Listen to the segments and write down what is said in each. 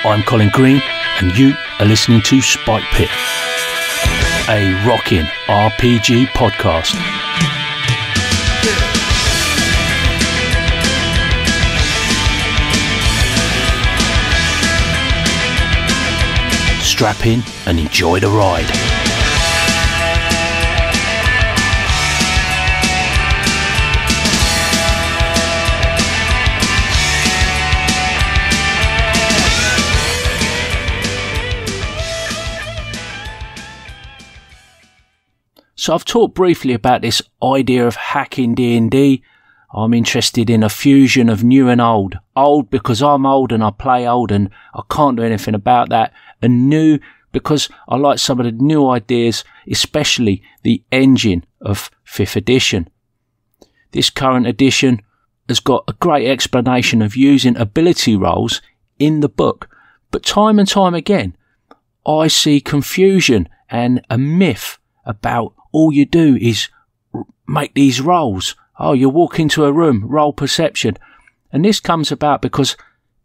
I'm Colin Green, and you are listening to Spike Pit, a rockin' RPG podcast. Strap in and enjoy the ride. So I've talked briefly about this idea of hacking D&D. I'm interested in a fusion of new and old. Old because I'm old and I play old and I can't do anything about that. And new because I like some of the new ideas, especially the engine of 5th edition. This current edition has got a great explanation of using ability rolls in the book. But time and time again, I see confusion and a myth about all you do is make these rolls. Oh, you walk into a room, roll perception. And this comes about because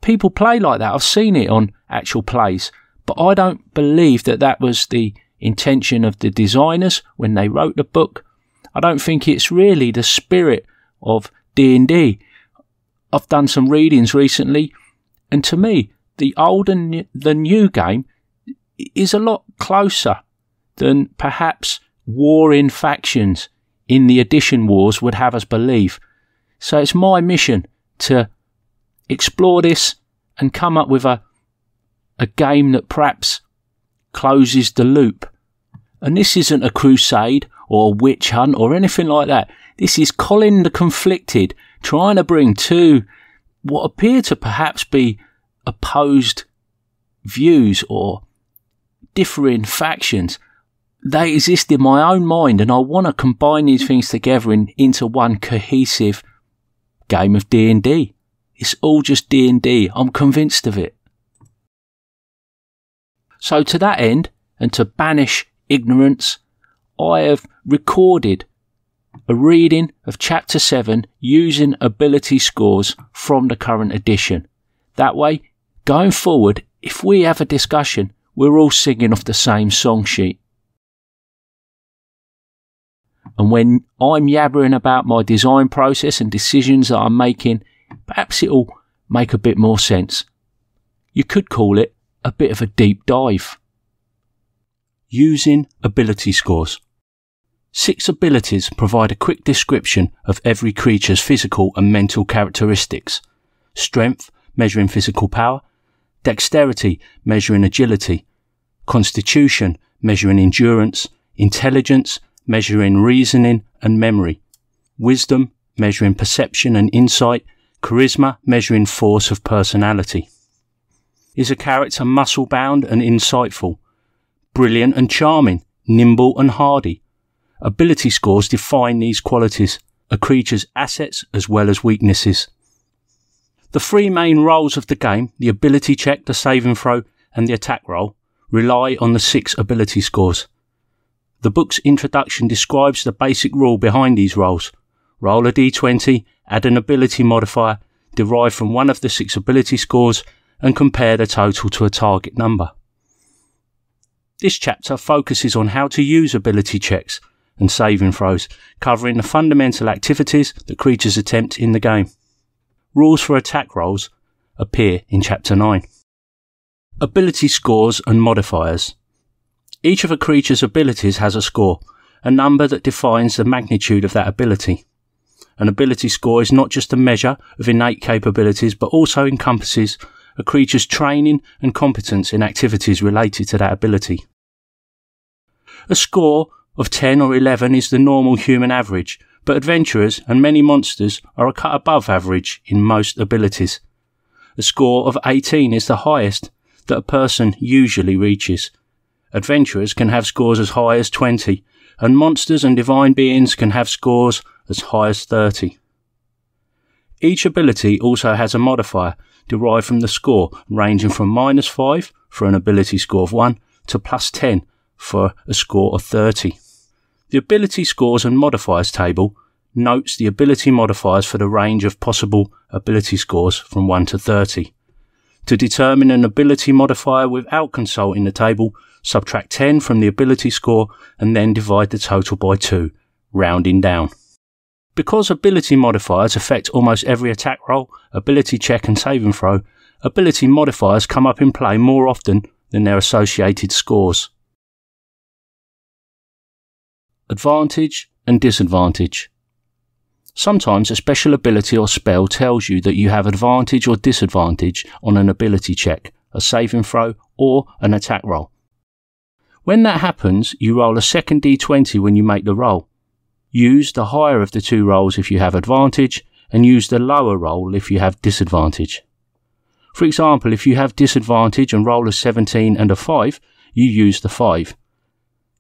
people play like that. I've seen it on actual plays. But I don't believe that that was the intention of the designers when they wrote the book. I don't think it's really the spirit of D&D. I've done some readings recently, and to me, the old and the new game is a lot closer than perhaps warring factions in the edition wars would have us believe. So it's my mission to explore this and come up with a game that perhaps closes the loop. And this isn't a crusade or a witch hunt or anything like that. This is Colin the Conflicted trying to bring two what appear to perhaps be opposed views or differing factions. They exist in my own mind, and I want to combine these things together into one cohesive game of D&D. It's all just D&D. I'm convinced of it. So to that end, and to banish ignorance, I have recorded a reading of Chapter 7 using ability scores from the current edition. That way, going forward, if we have a discussion, we're all singing off the same song sheet. And when I'm yabbering about my design process and decisions that I'm making, perhaps it'll make a bit more sense. You could call it a bit of a deep dive. Using ability scores. 6 abilities provide a quick description of every creature's physical and mental characteristics. Strength, measuring physical power. Dexterity, measuring agility. Constitution, measuring endurance. Intelligence, measuring reasoning and memory. Wisdom, measuring perception and insight. Charisma, measuring force of personality. Is a character muscle-bound and insightful? Brilliant and charming? Nimble and hardy? Ability scores define these qualities, a creature's assets as well as weaknesses. The 3 main roles of the game, the ability check, the saving throw, and the attack roll, rely on the 6 ability scores. The book's introduction describes the basic rule behind these rolls. Roll a d20, add an ability modifier, derive from one of the 6 ability scores, and compare the total to a target number. This chapter focuses on how to use ability checks and saving throws, covering the fundamental activities that creatures attempt in the game. Rules for attack rolls appear in Chapter 9. Ability scores and modifiers. Each of a creature's abilities has a score, a number that defines the magnitude of that ability. An ability score is not just a measure of innate capabilities, but also encompasses a creature's training and competence in activities related to that ability. A score of 10 or 11 is the normal human average, but adventurers and many monsters are a cut above average in most abilities. A score of 18 is the highest that a person usually reaches. Adventurers can have scores as high as 20, and monsters and divine beings can have scores as high as 30. Each ability also has a modifier derived from the score, ranging from -5 for an ability score of 1 to +10 for a score of 30. The ability scores and modifiers table notes the ability modifiers for the range of possible ability scores from 1 to 30. To determine an ability modifier without consulting the table, subtract 10 from the ability score and then divide the total by 2, rounding down. Because ability modifiers affect almost every attack roll, ability check and saving throw, ability modifiers come up in play more often than their associated scores. Advantage and disadvantage. Sometimes a special ability or spell tells you that you have advantage or disadvantage on an ability check, a saving throw, or an attack roll. When that happens, you roll a second d20 when you make the roll. Use the higher of the two rolls if you have advantage, and use the lower roll if you have disadvantage. For example, if you have disadvantage and roll a 17 and a 5, you use the 5.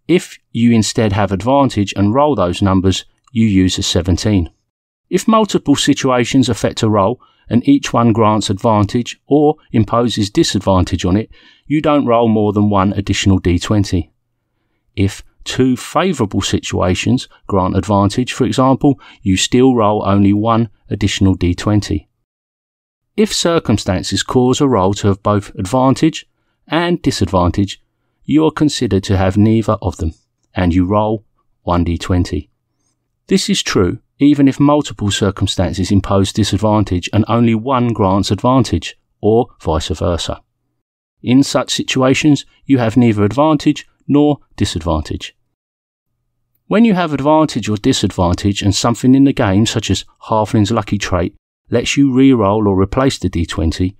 If you instead have advantage and roll those numbers, you use a 17. If multiple situations affect a roll and each one grants advantage or imposes disadvantage on it, you don't roll more than one additional d20. If two favourable situations grant advantage, for example, you still roll only one additional d20. If circumstances cause a roll to have both advantage and disadvantage, you are considered to have neither of them, and you roll 1d20. This is true even if multiple circumstances impose disadvantage and only one grants advantage, or vice versa. In such situations, you have neither advantage nor disadvantage. When you have advantage or disadvantage and something in the game, such as Halfling's lucky trait, lets you re-roll or replace the d20,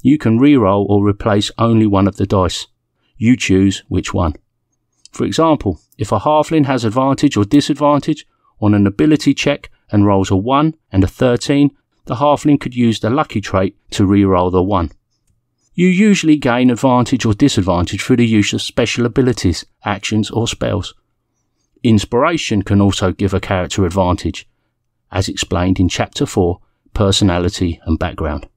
you can re-roll or replace only one of the dice. You choose which one. For example, if a Halfling has advantage or disadvantage on an ability check and rolls a 1 and a 13, the Halfling could use the lucky trait to re-roll the 1. You usually gain advantage or disadvantage through the use of special abilities, actions or spells. Inspiration can also give a character advantage, as explained in Chapter 4, Personality and Background.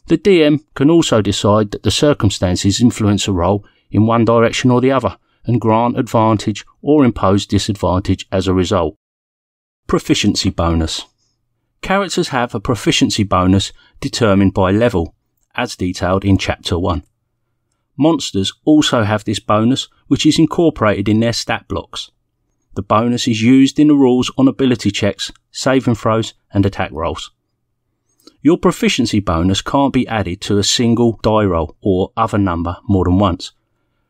The DM can also decide that the circumstances influence a roll in one direction or the other and grant advantage or impose disadvantage as a result. Proficiency bonus. Characters have a proficiency bonus determined by level, as detailed in Chapter 1. Monsters also have this bonus, which is incorporated in their stat blocks. The bonus is used in the rules on ability checks, saving throws, and attack rolls. Your proficiency bonus can't be added to a single die roll or other number more than once.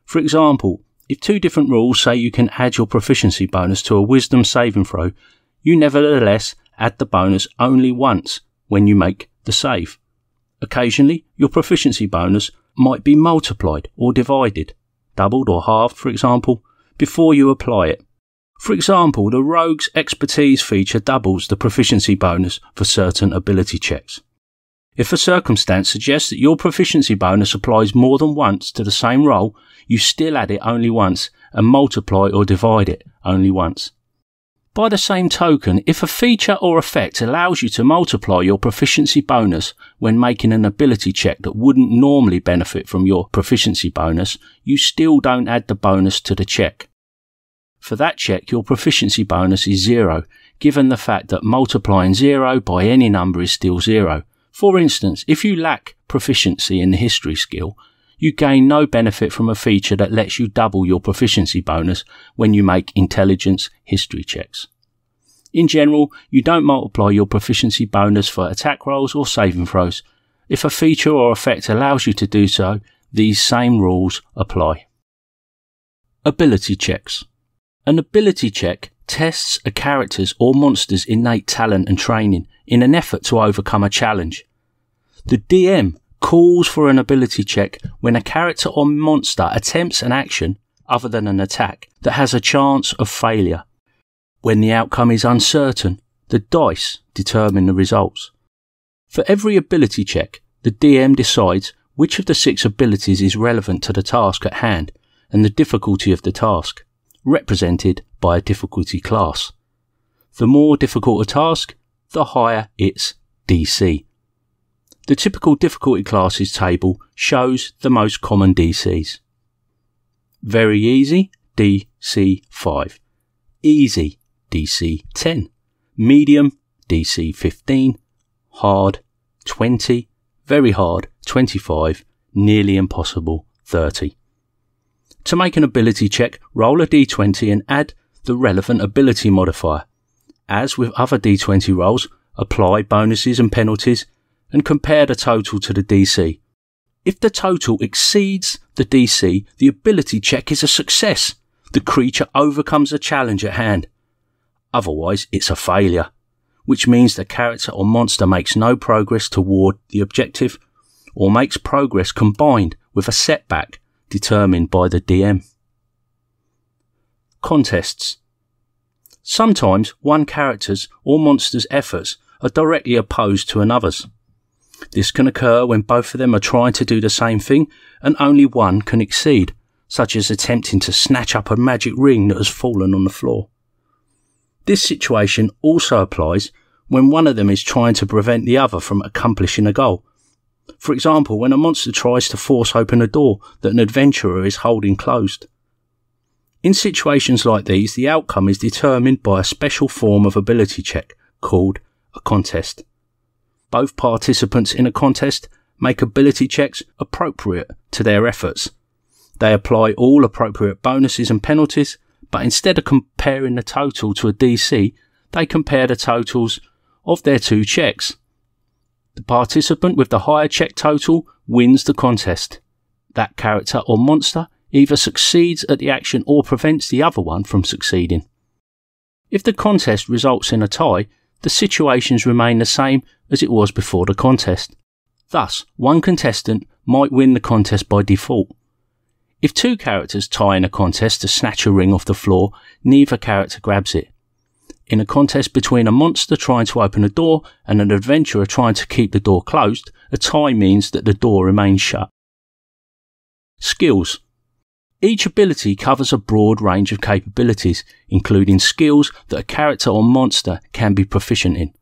For example, if two different rules say you can add your proficiency bonus to a wisdom saving throw, you nevertheless add the bonus only once when you make the save. Occasionally, your proficiency bonus might be multiplied or divided, doubled or halved for example, before you apply it. For example, the Rogue's Expertise feature doubles the proficiency bonus for certain ability checks. If a circumstance suggests that your proficiency bonus applies more than once to the same roll, you still add it only once and multiply or divide it only once. By the same token, if a feature or effect allows you to multiply your proficiency bonus when making an ability check that wouldn't normally benefit from your proficiency bonus, you still don't add the bonus to the check. For that check, your proficiency bonus is 0, given the fact that multiplying 0 by any number is still 0. For instance, if you lack proficiency in the history skill, you gain no benefit from a feature that lets you double your proficiency bonus when you make intelligence history checks. In general, you don't multiply your proficiency bonus for attack rolls or saving throws. If a feature or effect allows you to do so, these same rules apply. Ability checks. An ability check tests a character's or monster's innate talent and training in an effort to overcome a challenge. The DM calls for an ability check when a character or monster attempts an action, other than an attack, that has a chance of failure. When the outcome is uncertain, the dice determine the results. For every ability check, the DM decides which of the 6 abilities is relevant to the task at hand and the difficulty of the task, represented by a difficulty class. The more difficult a task, the higher its DC. The typical difficulty classes table shows the most common DCs. Very easy, DC 5. Easy, DC 10. Medium, DC 15. Hard, 20. Very hard, 25, nearly impossible, 30. To make an ability check, roll a d20 and add the relevant ability modifier. As with other d20 rolls, apply bonuses and penalties and compare the total to the DC. If the total exceeds the DC, the ability check is a success. The creature overcomes the challenge at hand. Otherwise, it's a failure, which means the character or monster makes no progress toward the objective or makes progress combined with a setback determined by the DM. Contests. Sometimes one character's or monster's efforts are directly opposed to another's. This can occur when both of them are trying to do the same thing and only one can exceed, such as attempting to snatch up a magic ring that has fallen on the floor. This situation also applies when one of them is trying to prevent the other from accomplishing a goal. For example, when a monster tries to force open a door that an adventurer is holding closed. In situations like these, the outcome is determined by a special form of ability check called a contest. Both participants in a contest make ability checks appropriate to their efforts. They apply all appropriate bonuses and penalties, but instead of comparing the total to a DC, they compare the totals of their two checks. The participant with the higher check total wins the contest. That character or monster either succeeds at the action or prevents the other one from succeeding. If the contest results in a tie, the situations remain the same as it was before the contest. Thus, one contestant might win the contest by default. If two characters tie in a contest to snatch a ring off the floor, neither character grabs it. In a contest between a monster trying to open a door and an adventurer trying to keep the door closed, a tie means that the door remains shut. Skills. Each ability covers a broad range of capabilities, including skills that a character or monster can be proficient in.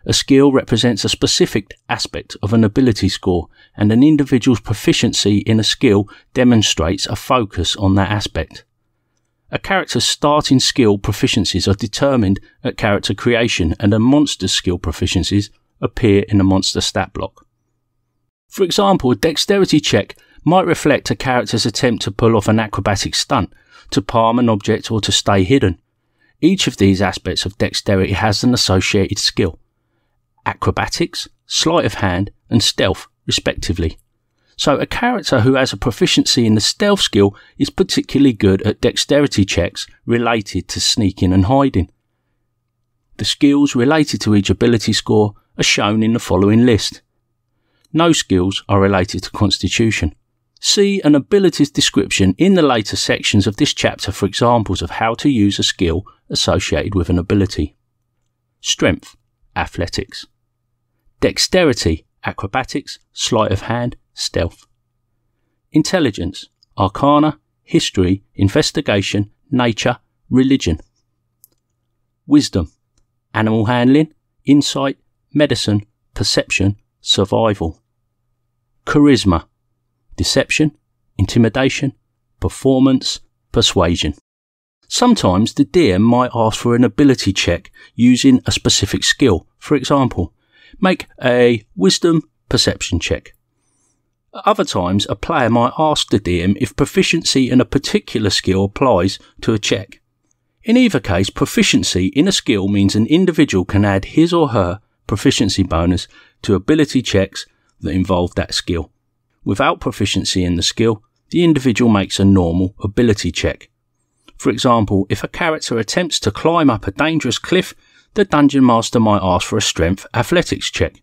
A skill represents a specific aspect of an ability score, and an individual's proficiency in a skill demonstrates a focus on that aspect. A character's starting skill proficiencies are determined at character creation, and a monster's skill proficiencies appear in the monster stat block. For example, a dexterity check might reflect a character's attempt to pull off an acrobatic stunt, to palm an object, or to stay hidden. Each of these aspects of dexterity has an associated skill. Acrobatics, sleight of hand, and stealth, respectively. So a character who has a proficiency in the stealth skill is particularly good at dexterity checks related to sneaking and hiding. The skills related to each ability score are shown in the following list. No skills are related to constitution. See an abilities description in the later sections of this chapter for examples of how to use a skill associated with an ability. Strength, athletics. Dexterity, acrobatics, sleight of hand, stealth. Intelligence, arcana, history, investigation, nature, religion. Wisdom, animal handling, insight, medicine, perception, survival. Charisma, deception, intimidation, performance, persuasion. Sometimes the DM might ask for an ability check using a specific skill. For example, make a wisdom perception check. At other times, a player might ask the DM if proficiency in a particular skill applies to a check. In either case, proficiency in a skill means an individual can add his or her proficiency bonus to ability checks that involve that skill. Without proficiency in the skill, the individual makes a normal ability check. For example, if a character attempts to climb up a dangerous cliff, the Dungeon Master might ask for a strength athletics check.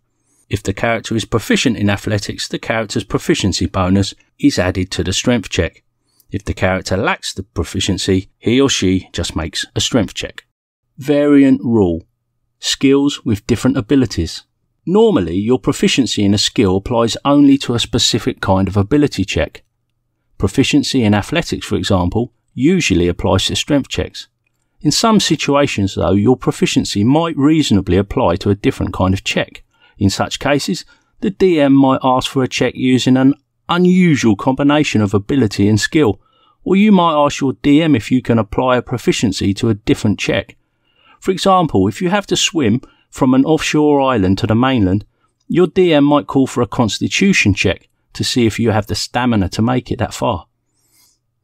If the character is proficient in athletics, the character's proficiency bonus is added to the strength check. If the character lacks the proficiency, he or she just makes a strength check. Variant rule. Skills with different abilities. Normally, your proficiency in a skill applies only to a specific kind of ability check. Proficiency in athletics, for example, usually applies to strength checks. In some situations, though, your proficiency might reasonably apply to a different kind of check. In such cases, the DM might ask for a check using an unusual combination of ability and skill, or you might ask your DM if you can apply a proficiency to a different check. For example, if you have to swim from an offshore island to the mainland, Your DM might call for a constitution check to see if you have the stamina to make it that far.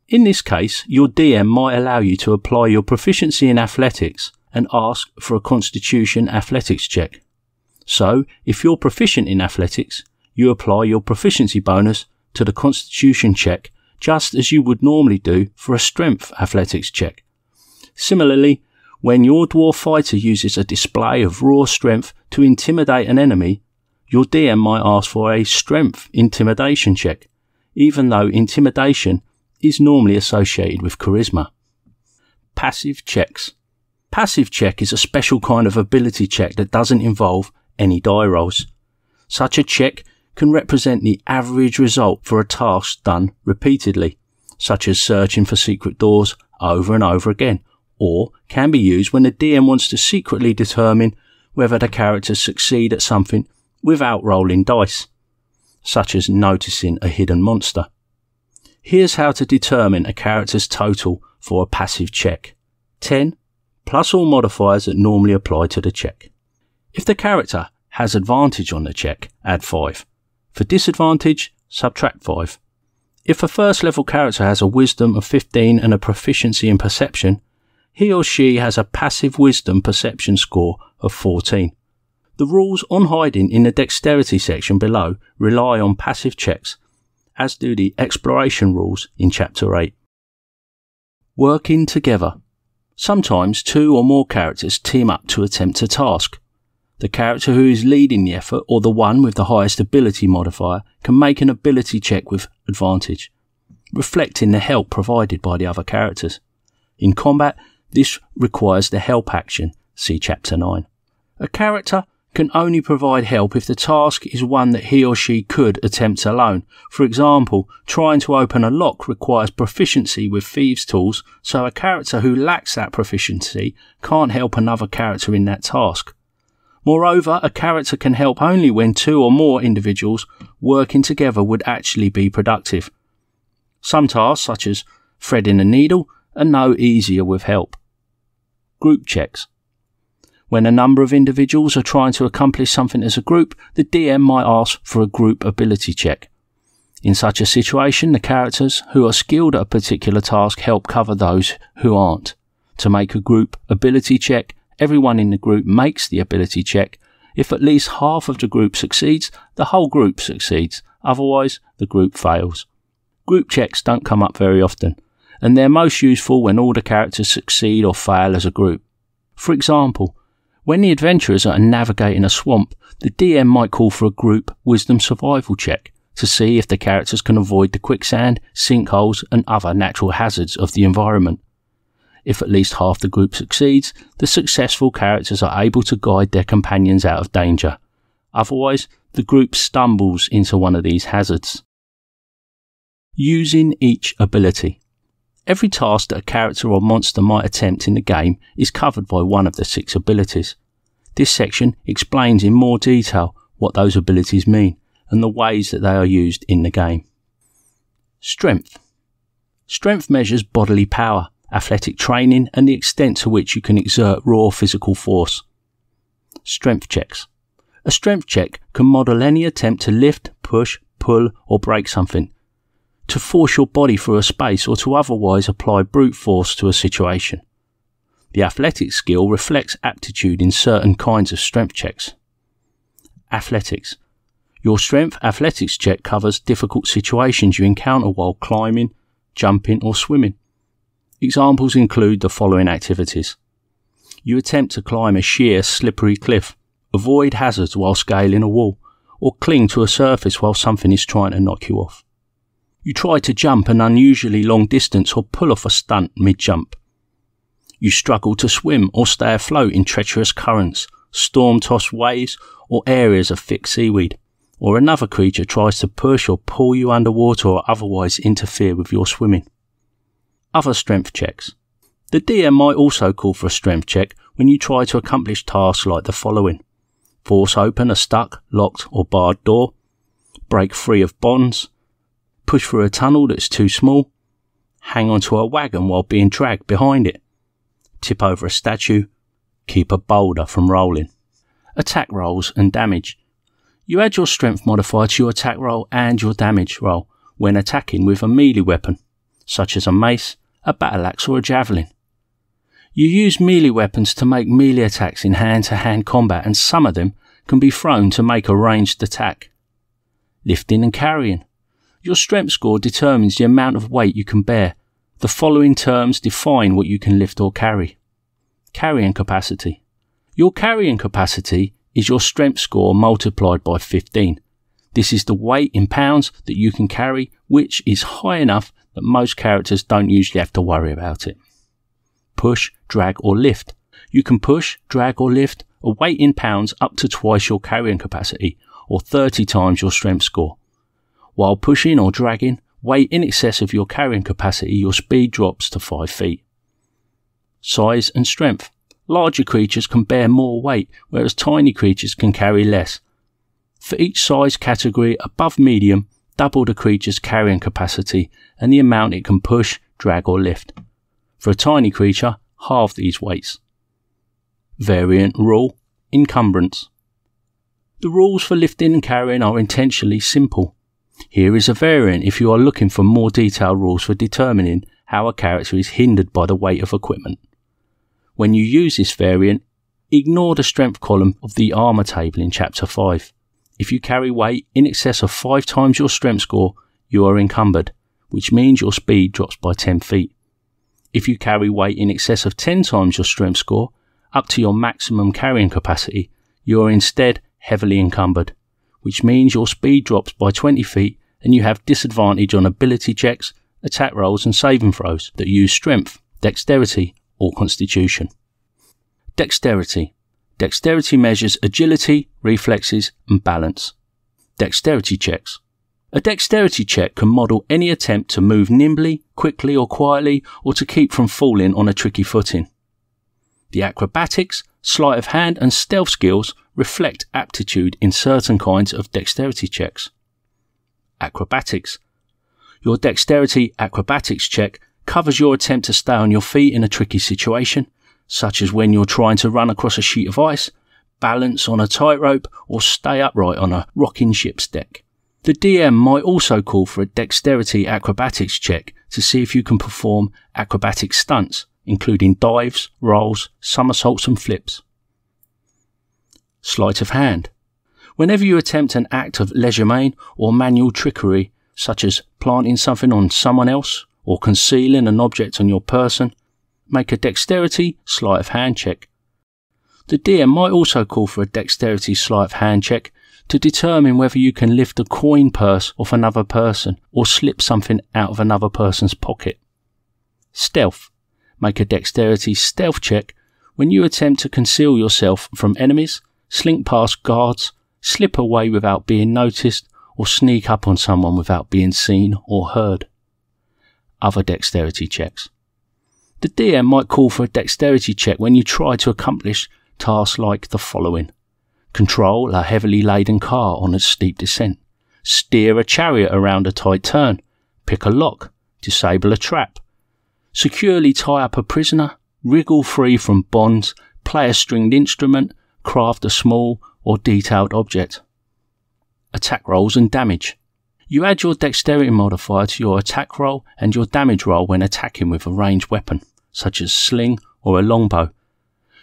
In this case, your DM might allow you to apply your proficiency in athletics and ask for a constitution athletics check. So, if you're proficient in athletics, you apply your proficiency bonus to the constitution check just as you would normally do for a strength athletics check. Similarly, when your dwarf fighter uses a display of raw strength to intimidate an enemy, your DM might ask for a strength intimidation check, even though intimidation is normally associated with charisma. Passive checks. Passive check is a special kind of ability check that doesn't involve any die rolls. Such a check can represent the average result for a task done repeatedly, such as searching for secret doors over and over again, or can be used when the DM wants to secretly determine whether the characters succeed at something without rolling dice, such as noticing a hidden monster. Here's how to determine a character's total for a passive check. 10 plus all modifiers that normally apply to the check. If the character has advantage on the check, add 5. For disadvantage, subtract 5. If a first level character has a wisdom of 15 and a proficiency in perception, he or she has a passive wisdom perception score of 14. The rules on hiding in the dexterity section below rely on passive checks, as do the exploration rules in Chapter 8. Working together. Sometimes 2 or more characters team up to attempt a task. The character who is leading the effort, or the one with the highest ability modifier, can make an ability check with advantage, reflecting the help provided by the other characters. In combat, this requires the help action, see Chapter 9. A character can only provide help if the task is one that he or she could attempt alone. For example, trying to open a lock requires proficiency with thieves' tools, so a character who lacks that proficiency can't help another character in that task. Moreover, a character can help only when 2 or more individuals working together would actually be productive. Some tasks, such as threading a needle, are no easier with help. Group checks. When a number of individuals are trying to accomplish something as a group, the DM might ask for a group ability check. In such a situation, the characters who are skilled at a particular task help cover those who aren't. To make a group ability check, everyone in the group makes the ability check. If at least half of the group succeeds, the whole group succeeds. Otherwise, the group fails. Group checks don't come up very often, and they're most useful when all the characters succeed or fail as a group. For example, when the adventurers are navigating a swamp, the DM might call for a group wisdom survival check to see if the characters can avoid the quicksand, sinkholes and other natural hazards of the environment. If at least half the group succeeds, the successful characters are able to guide their companions out of danger. Otherwise, the group stumbles into one of these hazards. Using each ability. Every task that a character or monster might attempt in the game is covered by one of the 6 abilities. This section explains in more detail what those abilities mean and the ways that they are used in the game. Strength. Strength measures bodily power, athletic training and the extent to which you can exert raw physical force. Strength checks. A strength check can model any attempt to lift, push, pull or break something, to force your body through a space or to otherwise apply brute force to a situation. The athletic skill reflects aptitude in certain kinds of strength checks. Athletics. Your strength athletics check covers difficult situations you encounter while climbing, jumping or swimming. Examples include the following activities. You attempt to climb a sheer, slippery cliff, avoid hazards while scaling a wall, or cling to a surface while something is trying to knock you off. You try to jump an unusually long distance or pull off a stunt mid-jump. You struggle to swim or stay afloat in treacherous currents, storm-tossed waves or areas of thick seaweed, or another creature tries to push or pull you underwater or otherwise interfere with your swimming. Other strength checks. The DM might also call for a strength check when you try to accomplish tasks like the following: force open a stuck, locked or barred door, break free of bonds, push through a tunnel that's too small, hang onto a wagon while being dragged behind it, tip over a statue, keep a boulder from rolling. Attack rolls and damage. You add your strength modifier to your attack roll and your damage roll when attacking with a melee weapon, such as a mace, a battle axe or a javelin. You use melee weapons to make melee attacks in hand-to-hand combat, and some of them can be thrown to make a ranged attack. Lifting and carrying. Your strength score determines the amount of weight you can bear. The following terms define what you can lift or carry. Carrying capacity. Your carrying capacity is your strength score multiplied by 15. This is the weight in pounds that you can carry, which is high enough that most characters don't usually have to worry about it. Push, drag or lift. You can push, drag or lift a weight in pounds up to twice your carrying capacity, or 30 times your strength score. While pushing or dragging weight in excess of your carrying capacity, your speed drops to 5 feet. Size and strength. Larger creatures can bear more weight, whereas tiny creatures can carry less. For each size category above medium, double the creature's carrying capacity and the amount it can push, drag or lift. For a tiny creature, halve these weights. Variant rule, encumbrance. The rules for lifting and carrying are intentionally simple. Here is a variant if you are looking for more detailed rules for determining how a character is hindered by the weight of equipment. When you use this variant, ignore the strength column of the armour table in Chapter 5. If you carry weight in excess of 5 times your strength score, you are encumbered, which means your speed drops by 10 feet. If you carry weight in excess of 10 times your strength score, up to your maximum carrying capacity, you are instead heavily encumbered, which means your speed drops by 20 feet and you have disadvantage on ability checks, attack rolls and saving throws that use strength, dexterity or constitution. Dexterity. Dexterity measures agility, reflexes and balance. Dexterity checks. A dexterity check can model any attempt to move nimbly, quickly or quietly, or to keep from falling on a tricky footing. The acrobatics, sleight of hand and stealth skills reflect aptitude in certain kinds of dexterity checks. Acrobatics. Your dexterity acrobatics check covers your attempt to stay on your feet in a tricky situation, such as when you're trying to run across a sheet of ice, balance on a tightrope, or stay upright on a rocking ship's deck. The DM might also call for a dexterity acrobatics check to see if you can perform acrobatic stunts, including dives, rolls, somersaults and flips. Sleight of hand. Whenever you attempt an act of legerdemain or manual trickery, such as planting something on someone else or concealing an object on your person, make a dexterity sleight of hand check. The DM might also call for a dexterity sleight of hand check to determine whether you can lift a coin purse off another person or slip something out of another person's pocket. Stealth. Make a dexterity stealth check when you attempt to conceal yourself from enemies, slink past guards, slip away without being noticed, or sneak up on someone without being seen or heard. Other dexterity checks. The DM might call for a dexterity check when you try to accomplish tasks like the following: control a heavily laden car on a steep descent, steer a chariot around a tight turn, pick a lock, disable a trap, securely tie up a prisoner, wriggle free from bonds, play a stringed instrument, craft a small or detailed object. Attack rolls and damage. You add your dexterity modifier to your attack roll and your damage roll when attacking with a ranged weapon, such as sling or a longbow.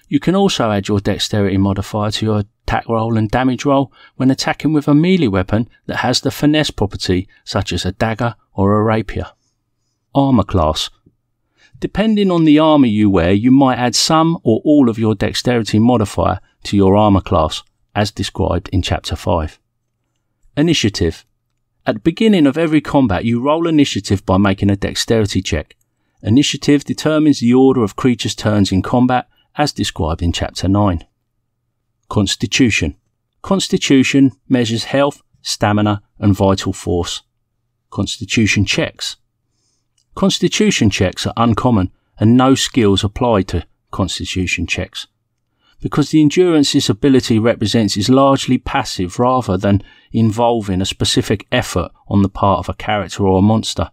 You can also add your dexterity modifier to your attack roll and damage roll when attacking with a melee weapon that has the finesse property, such as a dagger or a rapier. Armour class. Depending on the armour you wear, you might add some or all of your dexterity modifier to your armour class, as described in Chapter 5. Initiative. At the beginning of every combat, you roll initiative by making a dexterity check. Initiative determines the order of creatures' turns in combat, as described in Chapter 9. Constitution. Constitution measures health, stamina and vital force. Constitution checks. Constitution checks are uncommon and no skills apply to Constitution checks, because the endurance this ability represents is largely passive rather than involving a specific effort on the part of a character or a monster.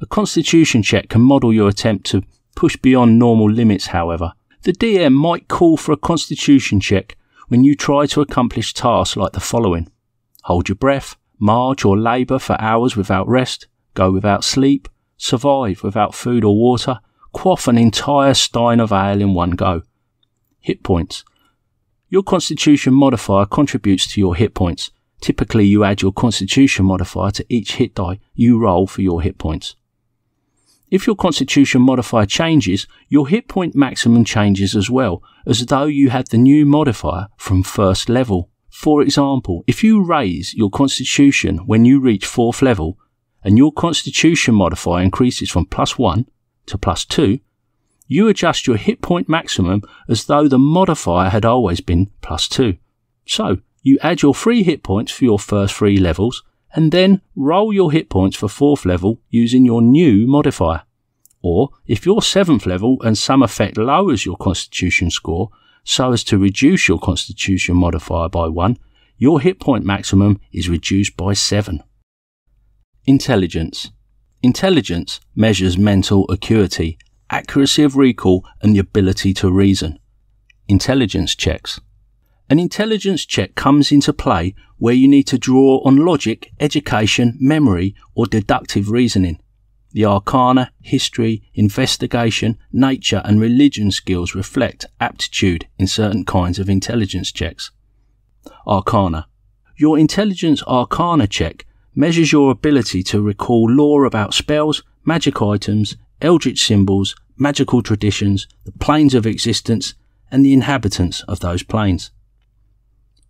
A Constitution check can model your attempt to push beyond normal limits, however. The DM might call for a Constitution check when you try to accomplish tasks like the following: hold your breath, march or labour for hours without rest, go without sleep, survive without food or water, quaff an entire stein of ale in one go. Hit points. Your constitution modifier contributes to your hit points. Typically, you add your constitution modifier to each hit die you roll for your hit points. If your constitution modifier changes, your hit point maximum changes as well, as though you had the new modifier from first level. For example, if you raise your constitution when you reach 4th level, and your constitution modifier increases from +1 to +2, you adjust your hit point maximum as though the modifier had always been +2. So, you add your 3 hit points for your first 3 levels, and then roll your hit points for 4th level using your new modifier. Or, if you're 7th level and some effect lowers your constitution score so as to reduce your constitution modifier by 1, your hit point maximum is reduced by 7. Intelligence. Intelligence measures mental acuity, accuracy of recall and the ability to reason. Intelligence checks. An intelligence check comes into play where you need to draw on logic, education, memory or deductive reasoning. The arcana, history, investigation, nature and religion skills reflect aptitude in certain kinds of intelligence checks. Arcana. Your intelligence arcana check measures your ability to recall lore about spells, magic items, eldritch symbols, magical traditions, the planes of existence, and the inhabitants of those planes.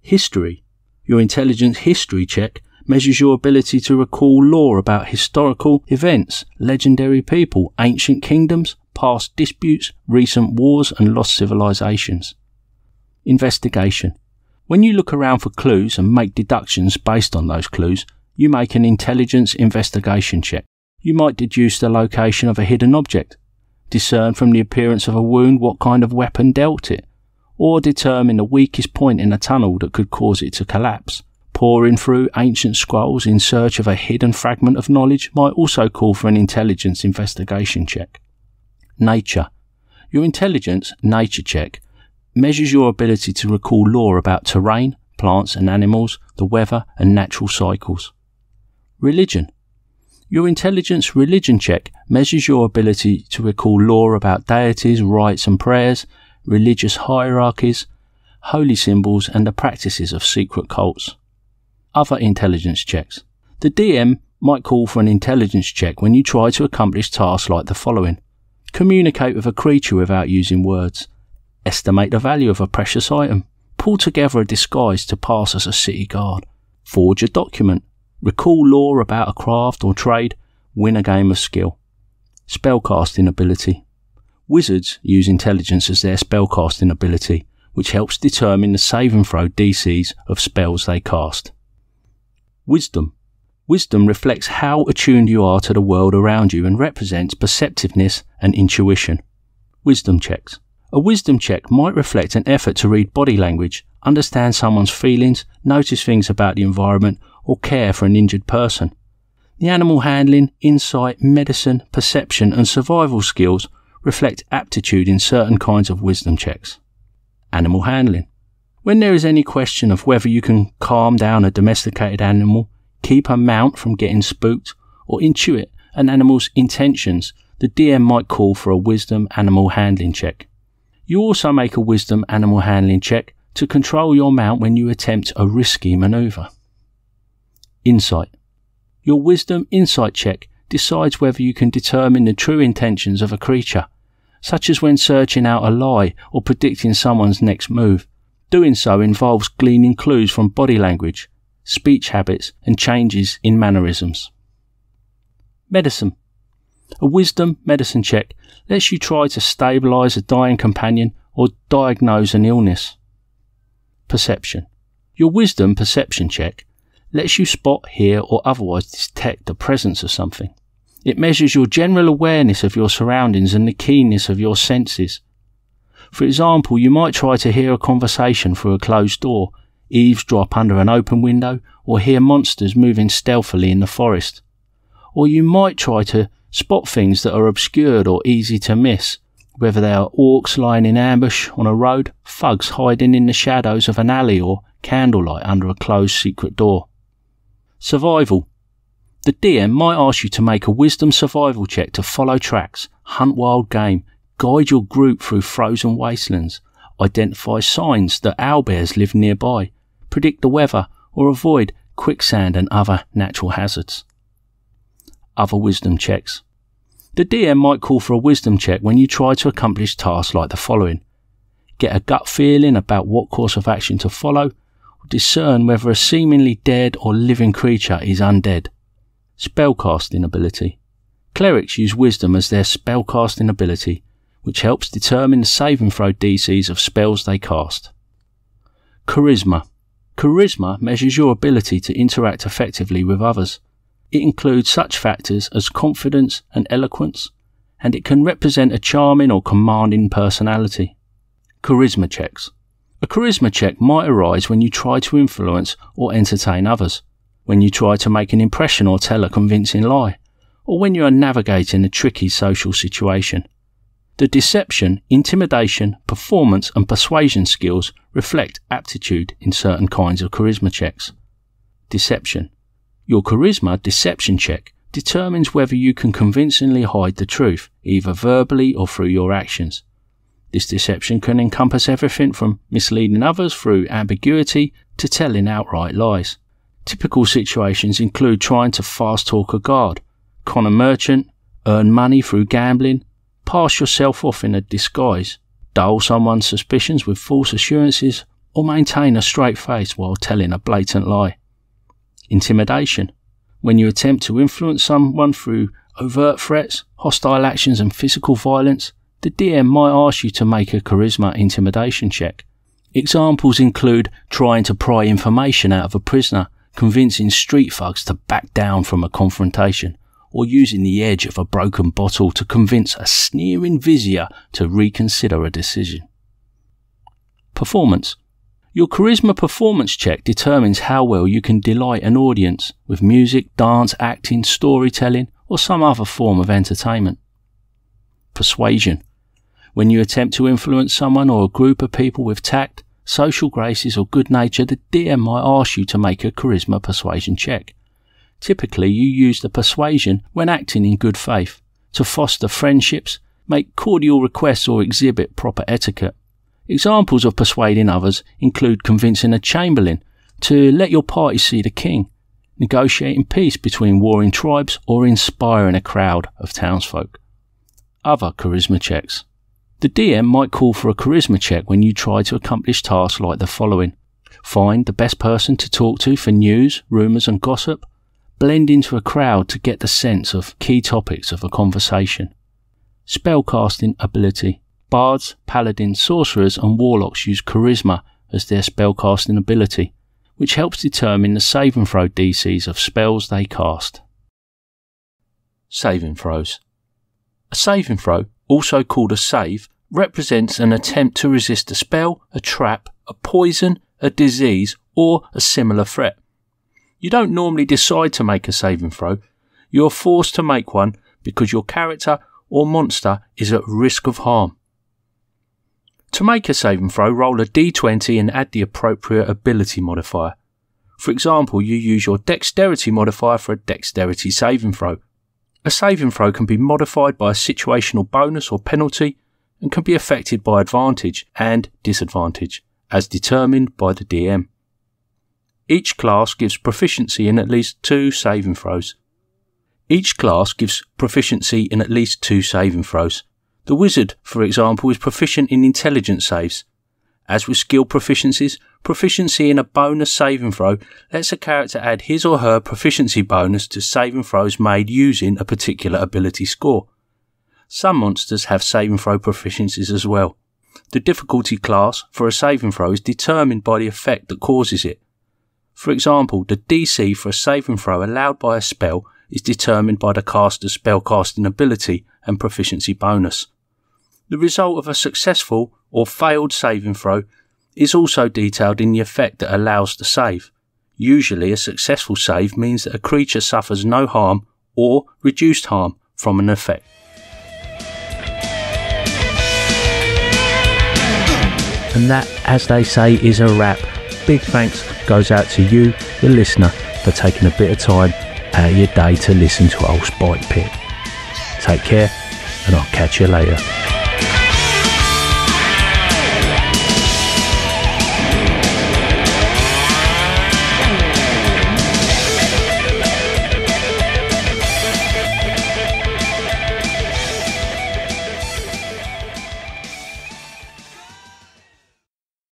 History. Your intelligence history check measures your ability to recall lore about historical events, legendary people, ancient kingdoms, past disputes, recent wars, and lost civilizations. Investigation. When you look around for clues and make deductions based on those clues, you make an intelligence investigation check. You might deduce the location of a hidden object, discern from the appearance of a wound what kind of weapon dealt it, or determine the weakest point in a tunnel that could cause it to collapse. Poring through ancient scrolls in search of a hidden fragment of knowledge might also call for an intelligence investigation check. Nature. Your intelligence nature check measures your ability to recall lore about terrain, plants and animals, the weather and natural cycles. Religion. Your intelligence religion check measures your ability to recall lore about deities, rites and prayers, religious hierarchies, holy symbols and the practices of secret cults. Other intelligence checks. The DM might call for an intelligence check when you try to accomplish tasks like the following. Communicate with a creature without using words. Estimate the value of a precious item. Pull together a disguise to pass as a city guard. Forge a document. Recall lore about a craft or trade. Win a game of skill. Spellcasting ability. Wizards use intelligence as their spellcasting ability, which helps determine the save and throw DCs of spells they cast. Wisdom. Wisdom reflects how attuned you are to the world around you and represents perceptiveness and intuition. Wisdom checks. A wisdom check might reflect an effort to read body language, understand someone's feelings, notice things about the environment, or care for an injured person. The animal handling, insight, medicine, perception, and survival skills reflect aptitude in certain kinds of wisdom checks. Animal handling. When there is any question of whether you can calm down a domesticated animal, keep a mount from getting spooked, or intuit an animal's intentions, the DM might call for a wisdom animal handling check. You also make a wisdom animal handling check to control your mount when you attempt a risky maneuver. Insight. Your wisdom insight check decides whether you can determine the true intentions of a creature, such as when searching out a lie or predicting someone's next move. Doing so involves gleaning clues from body language, speech habits, and changes in mannerisms. Medicine. A wisdom medicine check lets you try to stabilise a dying companion or diagnose an illness. Perception. Your wisdom perception check lets you spot, hear, or otherwise detect the presence of something. It measures your general awareness of your surroundings and the keenness of your senses. For example, you might try to hear a conversation through a closed door, eavesdrop under an open window, or hear monsters moving stealthily in the forest. Or you might try to spot things that are obscured or easy to miss, whether they are orcs lying in ambush on a road, thugs hiding in the shadows of an alley, or candlelight under a closed secret door. Survival. The DM might ask you to make a wisdom survival check to follow tracks, hunt wild game, guide your group through frozen wastelands, identify signs that owlbears live nearby, predict the weather, or avoid quicksand and other natural hazards. Other wisdom checks. The DM might call for a wisdom check when you try to accomplish tasks like the following: get a gut feeling about what course of action to follow, or discern whether a seemingly dead or living creature is undead. Spellcasting ability. Clerics use wisdom as their spellcasting ability, which helps determine the saving throw DCs of spells they cast. Charisma. Charisma measures your ability to interact effectively with others. It includes such factors as confidence and eloquence, and it can represent a charming or commanding personality. Charisma checks. A charisma check might arise when you try to influence or entertain others, when you try to make an impression or tell a convincing lie, or when you are navigating a tricky social situation. The deception, intimidation, performance and persuasion skills reflect aptitude in certain kinds of charisma checks. Deception. Your charisma deception check determines whether you can convincingly hide the truth, either verbally or through your actions. This deception can encompass everything from misleading others through ambiguity to telling outright lies. Typical situations include trying to fast talk a guard, con a merchant, earn money through gambling, pass yourself off in a disguise, dull someone's suspicions with false assurances, or maintain a straight face while telling a blatant lie. Intimidation. When you attempt to influence someone through overt threats, hostile actions and physical violence, the DM might ask you to make a charisma intimidation check. Examples include trying to pry information out of a prisoner, convincing street thugs to back down from a confrontation, or using the edge of a broken bottle to convince a sneering vizier to reconsider a decision. Performance. Your charisma performance check determines how well you can delight an audience with music, dance, acting, storytelling, or some other form of entertainment. Persuasion. When you attempt to influence someone or a group of people with tact, social graces or good nature, the DM might ask you to make a charisma persuasion check. Typically, you use the persuasion when acting in good faith, to foster friendships, make cordial requests or exhibit proper etiquette. Examples of persuading others include convincing a chamberlain to let your party see the king, negotiating peace between warring tribes, or inspiring a crowd of townsfolk. Other charisma checks. The DM might call for a charisma check when you try to accomplish tasks like the following: find the best person to talk to for news, rumours and gossip, blend into a crowd to get the sense of key topics of a conversation. Spellcasting ability. Bards, paladins, sorcerers and warlocks use charisma as their spellcasting ability, which helps determine the saving throw DCs of spells they cast. Saving throws. A saving throw, also called a save, represents an attempt to resist a spell, a trap, a poison, a disease, or a similar threat. You don't normally decide to make a saving throw. You are forced to make one because your character or monster is at risk of harm. To make a saving throw, roll a d20 and add the appropriate ability modifier. For example, you use your dexterity modifier for a dexterity saving throw. A saving throw can be modified by a situational bonus or penalty and can be affected by advantage and disadvantage, as determined by the DM. Each class gives proficiency in at least 2 saving throws. The wizard, for example, is proficient in intelligence saves. As with skill proficiencies, proficiency in a bonus saving throw lets a character add his or her proficiency bonus to saving throws made using a particular ability score. Some monsters have saving throw proficiencies as well. The difficulty class for a saving throw is determined by the effect that causes it. For example, the DC for a saving throw allowed by a spell is determined by the caster's spellcasting ability and proficiency bonus. The result of a successful or failed saving throw is also detailed in the effect that allows the save. Usually a successful save means that a creature suffers no harm or reduced harm from an effect. And that, as they say, is a wrap. Big thanks goes out to you, the listener, for taking a bit of time out of your day to listen to old Spike Pit. Take care, and I'll catch you later.